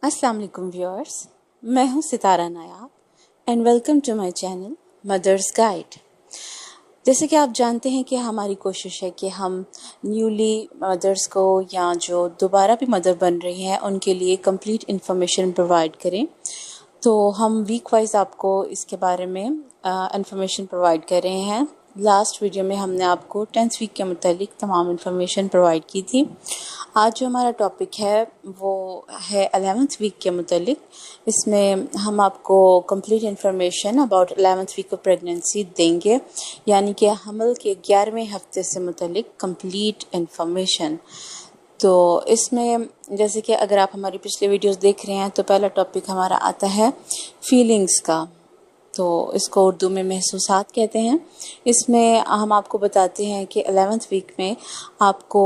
अस्सलाम वालेकुम व्यूअर्स, मैं हूं Sitara Nayab and welcome to my channel mothers guide. जैसे कि आप जानते हैं कि हमारी कोशिश है कि हम न्यूली मदर्स को या जो दोबारा भी मदर बन रही हैं उनके लिए कंप्लीट इन्फॉर्मेशन प्रोवाइड करें। तो हम वीक वाइज आपको इसके बारे में इंफॉर्मेशन प्रोवाइड कर रहे हैं। लास्ट वीडियो में हमने आपको 10th वीक के मुतालिक तमाम इन्फॉर्मेशन प्रोवाइड की थी। आज जो हमारा टॉपिक है वो है 11th वीक के मुतालिक। इसमें हम आपको complete information about 11th week of pregnancy देंगे, यानी कि हमल के 11वें हफ्ते से मुतालिक कंप्लीट इन्फॉर्मेशन। तो इसमें जैसे कि अगर आप हमारी पिछले वीडियोस देख रहे हैं तो पहला टॉपिक हमारा आता है फीलिंग्स का। तो इसको उर्दू में महसूसात कहते हैं। इसमें हम आपको बताते हैं कि 11th वीक में आपको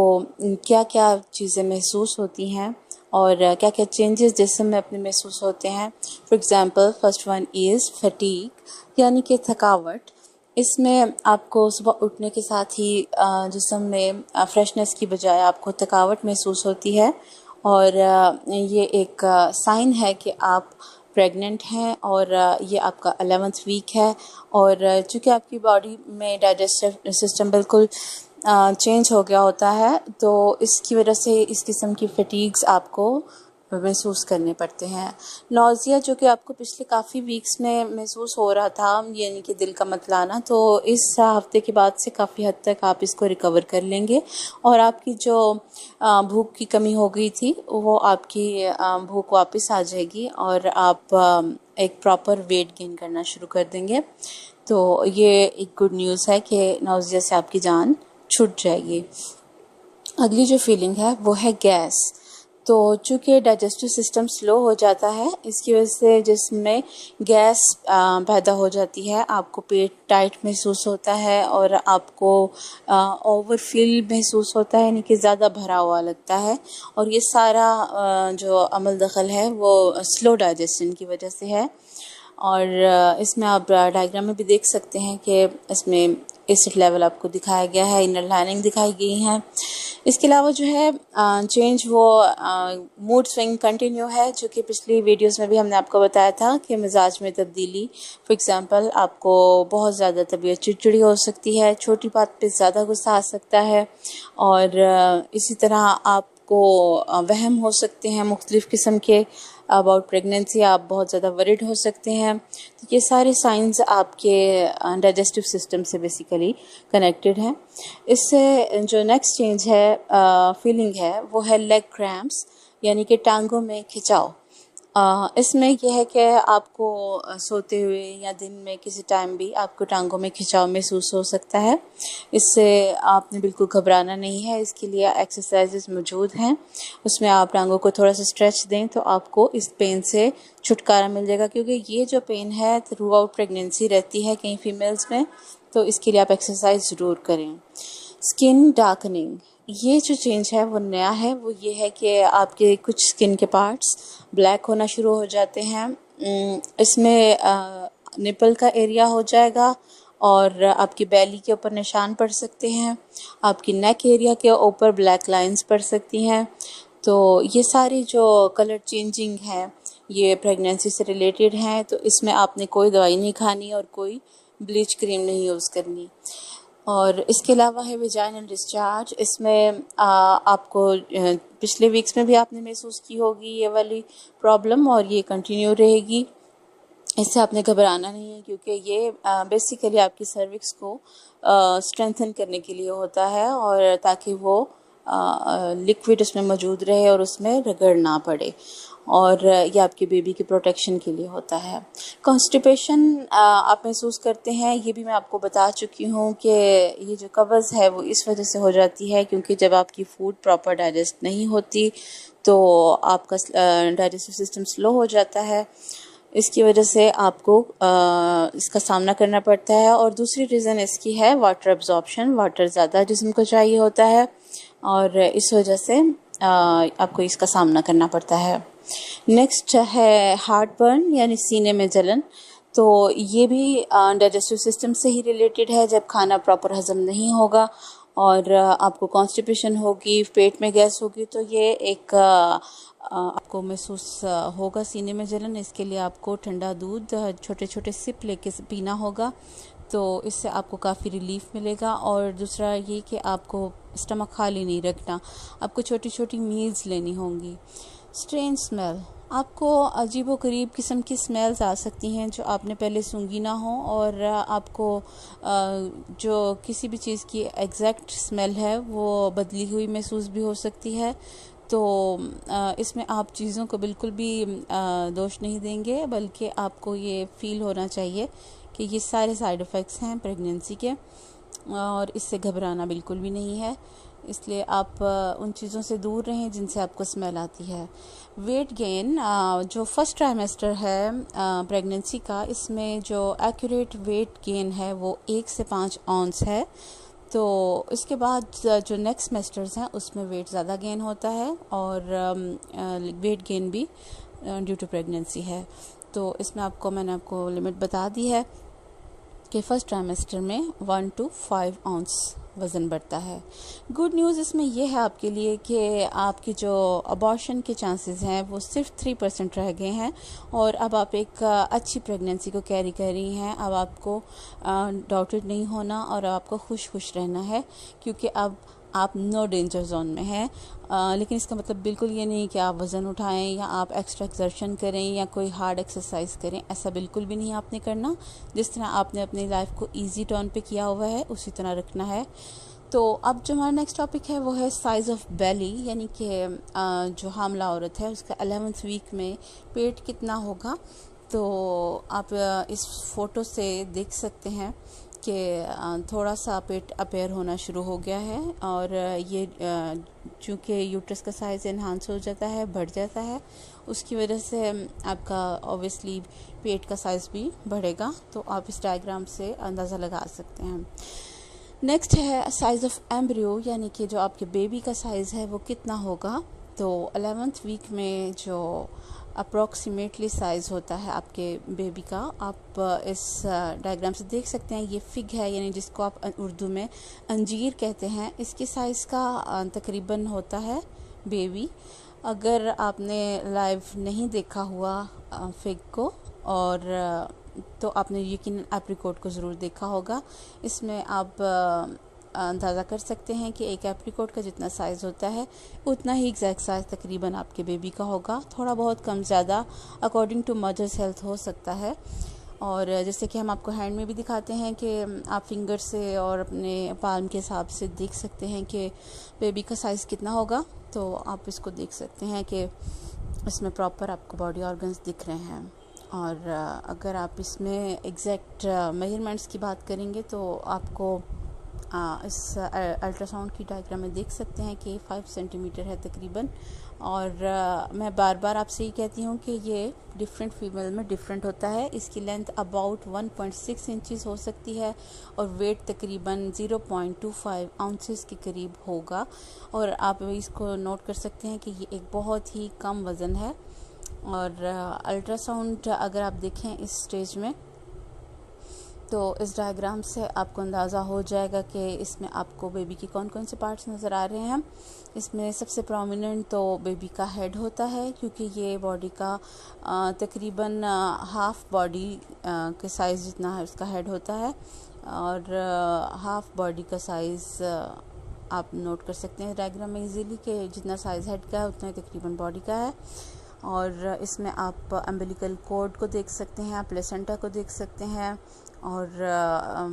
क्या क्या चीज़ें महसूस होती हैं और क्या क्या चेंजेस जिस्म में अपने महसूस होते हैं। For example first one is fatigue, यानी कि थकावट। इसमें आपको सुबह उठने के साथ ही जिस्म में फ्रेशनेस की बजाय आपको थकावट महसूस होती है और ये एक साइन है कि आप प्रेग्नेंट हैं और ये आपका 11th वीक है। और चूँकि आपकी बॉडी में डाइजेस्टिव सिस्टम बिल्कुल चेंज हो गया होता है, तो इसकी वजह से इस किस्म की फटीग्स आपको महसूस करने पड़ते हैं। नौजिया जो कि आपको पिछले काफ़ी वीक्स में महसूस हो रहा था, यानी कि दिल का मतलाना, तो इस हफ्ते के बाद से काफ़ी हद तक आप इसको रिकवर कर लेंगे और आपकी जो भूख की कमी हो गई थी वो आपकी भूख वापस आ जाएगी और आप एक प्रॉपर वेट गेन करना शुरू कर देंगे। तो ये एक गुड न्यूज़ है कि नौजिया से आपकी जान छूट जाएगी। अगली जो फीलिंग है वो है गैस। तो चूँकि डाइजेस्टिव सिस्टम स्लो हो जाता है, इसकी वजह से जिसमें गैस पैदा हो जाती है, आपको पेट टाइट महसूस होता है और आपको ओवरफिल महसूस होता है, यानी कि ज़्यादा भरा हुआ लगता है। और ये सारा जो अमल दखल है वो स्लो डाइजेशन की वजह से है। और इसमें आप डायग्राम में भी देख सकते हैं कि इसमें एसिड लेवल आपको दिखाया गया है, इनर लाइनिंग दिखाई गई है। इसके अलावा जो है चेंज वो मूड स्विंग कंटिन्यू है, जो कि पिछली वीडियोस में भी हमने आपको बताया था कि मिजाज में तब्दीली। फॉर एग्जांपल आपको बहुत ज़्यादा तबीयत चिड़चिड़ी हो सकती है, छोटी बात पे ज़्यादा गुस्सा आ सकता है और इसी तरह आपको वहम हो सकते हैं मुख्तलिफ़ किस्म के अबाउट प्रेगनेंसी। आप बहुत ज़्यादा वरिड हो सकते हैं। तो ये सारे साइंस आपके डाइजेस्टिव सिस्टम से बेसिकली कनेक्टेड हैं। इससे जो नेक्स्ट चेंज है फीलिंग है वो है लेग क्रैम्प्स, यानी कि टांगों में खिंचाव। इसमें यह है कि आपको सोते हुए या दिन में किसी टाइम भी आपको टांगों में खिंचाव महसूस हो सकता है। इससे आपने बिल्कुल घबराना नहीं है, इसके लिए एक्सरसाइजेस मौजूद हैं। उसमें आप टांगों को थोड़ा सा स्ट्रेच दें तो आपको इस पेन से छुटकारा मिल जाएगा, क्योंकि ये जो पेन है थ्रू आउट प्रेगनेंसी रहती है कई फीमेल्स में। तो इसके लिए आप एक्सरसाइज ज़रूर करें। स्किन डार्कनिंग, ये जो चेंज है वो नया है। वो ये है कि आपके कुछ स्किन के पार्ट्स ब्लैक होना शुरू हो जाते हैं। इसमें निपल का एरिया हो जाएगा और आपकी बैली के ऊपर निशान पड़ सकते हैं, आपकी नेक एरिया के ऊपर ब्लैक लाइंस पड़ सकती हैं। तो ये सारी जो कलर चेंजिंग है ये प्रेगनेंसी से रिलेटेड हैं। तो इसमें आपने कोई दवाई नहीं खानी और कोई ब्लीच क्रीम नहीं यूज़ करनी। और इसके अलावा है वेजाइनल डिस्चार्ज। इसमें आपको पिछले वीक्स में भी आपने महसूस की होगी ये वाली प्रॉब्लम और ये कंटिन्यू रहेगी। इससे आपने घबराना नहीं है, क्योंकि ये बेसिकली आपकी सर्विक्स को स्ट्रेंथन करने के लिए होता है और ताकि वो लिक्विड उसमें मौजूद रहे और उसमें रगड़ ना पड़े, और ये आपके बेबी की प्रोटेक्शन के लिए होता है। कॉन्स्टिपेशन आप महसूस करते हैं, ये भी मैं आपको बता चुकी हूँ कि ये जो कब्ज़ है वो इस वजह से हो जाती है क्योंकि जब आपकी फूड प्रॉपर डाइजेस्ट नहीं होती तो आपका डाइजेस्टिव सिस्टम स्लो हो जाता है। इसकी वजह से आपको इसका सामना करना पड़ता है। और दूसरी रीज़न इसकी है वाटर एब्जॉर्प्शन। वाटर ज़्यादा जिस्म को चाहिए होता है और इस वजह से आपको इसका सामना करना पड़ता है। नेक्स्ट है हार्ट बर्न, यानी सीने में जलन। तो ये भी डाइजेस्टिव सिस्टम से ही रिलेटेड है। जब खाना प्रॉपर हजम नहीं होगा और आपको कॉन्स्टिपेशन होगी, पेट में गैस होगी, तो ये एक आपको महसूस होगा सीने में जलन। इसके लिए आपको ठंडा दूध छोटे छोटे सिप लेके पीना होगा, तो इससे आपको काफ़ी रिलीफ मिलेगा। और दूसरा ये कि आपको स्टमक खाली नहीं रखना, आपको छोटी छोटी मील्स लेनी होंगी। स्ट्रेंज स्मेल, आपको अजीबो गरीब किस्म की स्मेल्स आ सकती हैं जो आपने पहले सूंघी ना हो, और आपको जो किसी भी चीज़ की एग्जैक्ट स्मेल है वो बदली हुई महसूस भी हो सकती है। तो इसमें आप चीज़ों को बिल्कुल भी दोष नहीं देंगे, बल्कि आपको ये फील होना चाहिए कि ये सारे साइड इफ़ेक्ट्स हैं प्रेगनेंसी के, और इससे घबराना बिल्कुल भी नहीं है। इसलिए आप उन चीज़ों से दूर रहें जिनसे आपको स्मेल आती है। वेट गेन, जो फर्स्ट ट्राइमेस्टर है प्रेगनेंसी का, इसमें जो एक्यूरेट वेट गेन है वो 1 से 5 आउंस है। तो इसके बाद जो नेक्स्ट सेमेस्टर्स हैं उसमें वेट ज़्यादा गेन होता है, और वेट गेन भी ड्यू टू प्रेगनेंसी है। तो इसमें मैंने आपको लिमिट बता दी है कि फर्स्ट ट्राइमेस्टर में 1 to 5 आउंस वज़न बढ़ता है। गुड न्यूज़ इसमें यह है आपके लिए कि आपके जो अबॉर्शन के चांसेस हैं वो सिर्फ 3% रह गए हैं, और अब आप एक अच्छी प्रेगनेंसी को कैरी कर रही हैं। अब आपको डाउटेड नहीं होना, और आपको खुश रहना है, क्योंकि अब आप नो डेंजर जोन में हैं। लेकिन इसका मतलब बिल्कुल ये नहीं कि आप वज़न उठाएं या आप एक्स्ट्रा एक्सर्शन करें या कोई हार्ड एक्सरसाइज करें, ऐसा बिल्कुल भी नहीं आपने करना। जिस तरह आपने अपनी लाइफ को इजी टर्न पे किया हुआ है उसी तरह रखना है। तो अब जो हमारा नेक्स्ट टॉपिक है वो है साइज़ ऑफ बेली, यानी कि जो हामला औरत है उसका 11th वीक में पेट कितना होगा। तो आप इस फ़ोटो से देख सकते हैं कि थोड़ा सा पेट अपेयर होना शुरू हो गया है, और ये चूँकि यूट्रस का साइज़ इन्हांस हो जाता है, बढ़ जाता है, उसकी वजह से आपका ऑब्वियसली पेट का साइज़ भी बढ़ेगा। तो आप इस डायग्राम से अंदाज़ा लगा सकते हैं। नेक्स्ट है साइज़ ऑफ एम्ब्रियो, यानी कि जो आपके बेबी का साइज़ है वो कितना होगा। तो 11th वीक में जो अप्रॉक्सीमेटली साइज़ होता है आपके बेबी का, आप इस डायग्राम से देख सकते हैं। ये फिग है, यानी जिसको आप उर्दू में अंजीर कहते हैं, इसके साइज़ का तकरीबन होता है बेबी। अगर आपने लाइव नहीं देखा हुआ फिग को, और तो आपने यकीनन एप्रिकॉट को ज़रूर देखा होगा। इसमें आप अंदाज़ा कर सकते हैं कि एक एप्रिकॉट का जितना साइज़ होता है उतना ही एग्जैक्ट साइज़ तकरीबन आपके बेबी का होगा। थोड़ा बहुत कम ज़्यादा अकॉर्डिंग टू मदर्स हेल्थ हो सकता है। और जैसे कि हम आपको हैंड में भी दिखाते हैं कि आप फिंगर से और अपने पाल्म के हिसाब से देख सकते हैं कि बेबी का साइज़ कितना होगा। तो आप इसको देख सकते हैं कि इसमें प्रॉपर आपको बॉडी ऑर्गन्स दिख रहे हैं। और अगर आप इसमें एग्जैक्ट मेजरमेंट्स की बात करेंगे तो आपको इस अल्ट्रासाउंड की डायग्राम में देख सकते हैं कि 5 सेंटीमीटर है तकरीबन। और मैं बार बार आपसे ये कहती हूँ कि ये डिफरेंट फीमेल में डिफरेंट होता है। इसकी लेंथ अबाउट 1.6 इंचज़ हो सकती है, और वेट तकरीबन 0.25 आउंसेस के करीब होगा। और आप इसको नोट कर सकते हैं कि ये एक बहुत ही कम वज़न है। और अल्ट्रासाउंड अगर आप देखें इस स्टेज में, तो इस डायग्राम से आपको अंदाज़ा हो जाएगा कि इसमें आपको बेबी की कौन कौन से पार्ट्स नज़र आ रहे हैं। इसमें सबसे प्रोमिनेंट तो बेबी का हेड होता है, क्योंकि ये बॉडी का तकरीबन हाफ बॉडी के साइज़ जितना है उसका हेड होता है। और हाफ बॉडी का साइज़ आप नोट कर सकते हैं डायग्राम में इजीली कि जितना साइज़ हेड का है उतना ही तकरीबन बॉडी का है। और इसमें आप अम्बिलिकल कॉर्ड को देख सकते हैं, प्लेसेंटा को देख सकते हैं, और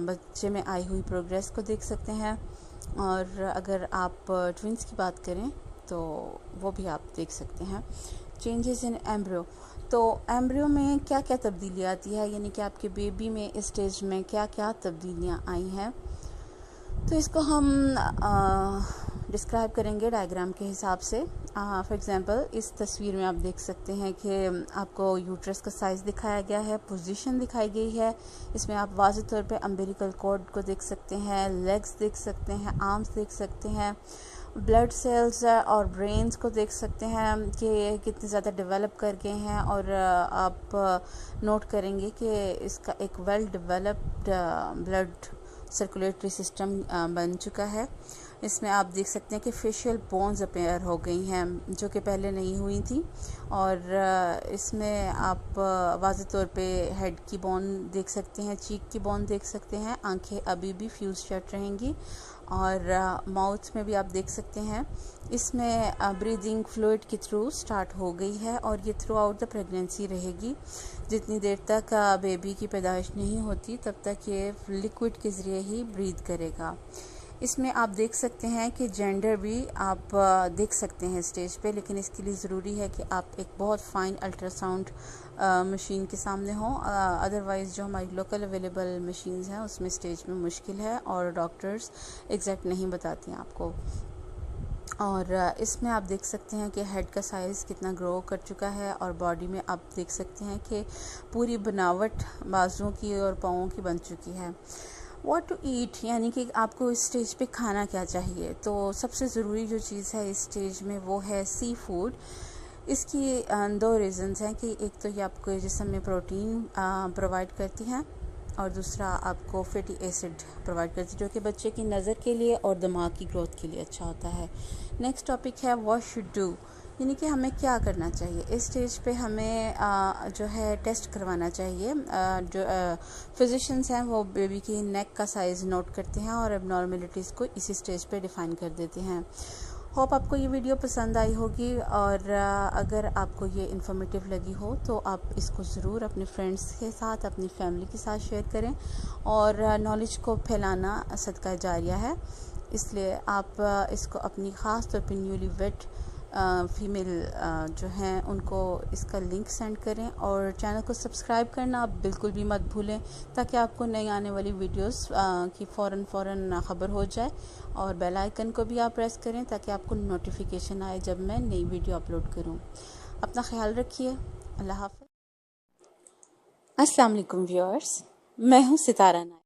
बच्चे में आई हुई प्रोग्रेस को देख सकते हैं। और अगर आप ट्विंस की बात करें तो वो भी आप देख सकते हैं। चेंजेस इन एम्ब्रियो, तो एम्ब्रियो में क्या क्या तब्दीली आती है, यानी कि आपके बेबी में इस स्टेज में क्या क्या तब्दीलियाँ आई हैं, तो इसको हम डिस्क्राइब करेंगे डायग्राम के हिसाब से। फॉर एग्जांपल इस तस्वीर में आप देख सकते हैं कि आपको यूट्रस का साइज़ दिखाया गया है, पोजीशन दिखाई गई है। इसमें आप वाज़ेह तौर पे अम्बिलिकल कॉर्ड को देख सकते हैं, लेग्स देख सकते हैं, आर्म्स देख सकते हैं, ब्लड सेल्स और ब्रेन्स को देख सकते हैं कि कितने ज़्यादा डेवलप कर गए हैं। और आप नोट करेंगे कि इसका एक well developed blood circulatory system बन चुका है। इसमें आप देख सकते हैं कि फेशियल बोन्स अपेयर हो गई हैं जो कि पहले नहीं हुई थी। और इसमें आप वाज़ेह तौर पे हेड की बोन देख सकते हैं, चीक की बोन देख सकते हैं, आंखें अभी भी फ्यूज शट रहेंगी और माउथ में भी आप देख सकते हैं। इसमें ब्रीदिंग फ्लूइड के थ्रू स्टार्ट हो गई है और ये थ्रू आउट द प्रेगनेंसी रहेगी। जितनी देर तक बेबी की पैदाइश नहीं होती तब तक ये लिक्विड के ज़रिए ही ब्रीद करेगा। इसमें आप देख सकते हैं कि जेंडर भी आप देख सकते हैं स्टेज पे, लेकिन इसके लिए ज़रूरी है कि आप एक बहुत फ़ाइन अल्ट्रासाउंड मशीन के सामने हों। अदरवाइज़ जो हमारी लोकल अवेलेबल मशीन्स हैं उसमें स्टेज में मुश्किल है और डॉक्टर्स एग्जैक्ट नहीं बताती हैं आपको। और इसमें आप देख सकते हैं कि हेड का साइज़ कितना ग्रो कर चुका है और बॉडी में आप देख सकते हैं कि पूरी बनावट बाजुओं की और पाँवों की बन चुकी है। व्हाट टू ईट, यानी कि आपको इस स्टेज पे खाना क्या चाहिए। तो सबसे ज़रूरी जो चीज़ है इस स्टेज में वो है सी फूड। इसकी दो रीज़न्स हैं कि एक तो ये आपको जिस्म में प्रोटीन प्रोवाइड करती हैं और दूसरा आपको फैटी एसिड प्रोवाइड करती है जो कि बच्चे की नज़र के लिए और दिमाग की ग्रोथ के लिए अच्छा होता है। नेक्स्ट टॉपिक है व्हाट शुड डू, यानी कि हमें क्या करना चाहिए। इस स्टेज पे हमें जो है टेस्ट करवाना चाहिए। जो फिजिशियंस हैं वो बेबी की नेक का साइज़ नोट करते हैं और एबनॉर्मेलिटीज़ को इसी स्टेज पे डिफ़ाइन कर देते हैं। होप आपको ये वीडियो पसंद आई होगी और अगर आपको ये इन्फॉर्मेटिव लगी हो तो आप इसको ज़रूर अपने फ्रेंड्स के साथ, अपनी फैमिली के साथ शेयर करें। और नॉलेज को फैलाना सदका जारिया है, इसलिए आप इसको अपनी ख़ास तौर पे न्यूली वेड फीमेल जो हैं उनको इसका लिंक सेंड करें और चैनल को सब्सक्राइब करना आप बिल्कुल भी मत भूलें ताकि आपको नई आने वाली वीडियोस की फ़ौरन ख़बर हो जाए। और बेल आइकन को भी आप प्रेस करें ताकि आपको नोटिफिकेशन आए जब मैं नई वीडियो अपलोड करूं। अपना ख्याल रखिए। अल्लाह हाफ़िज़। अस्सलाम वालेकुम व्यूअर्स, मैं हूं सितारा नायक।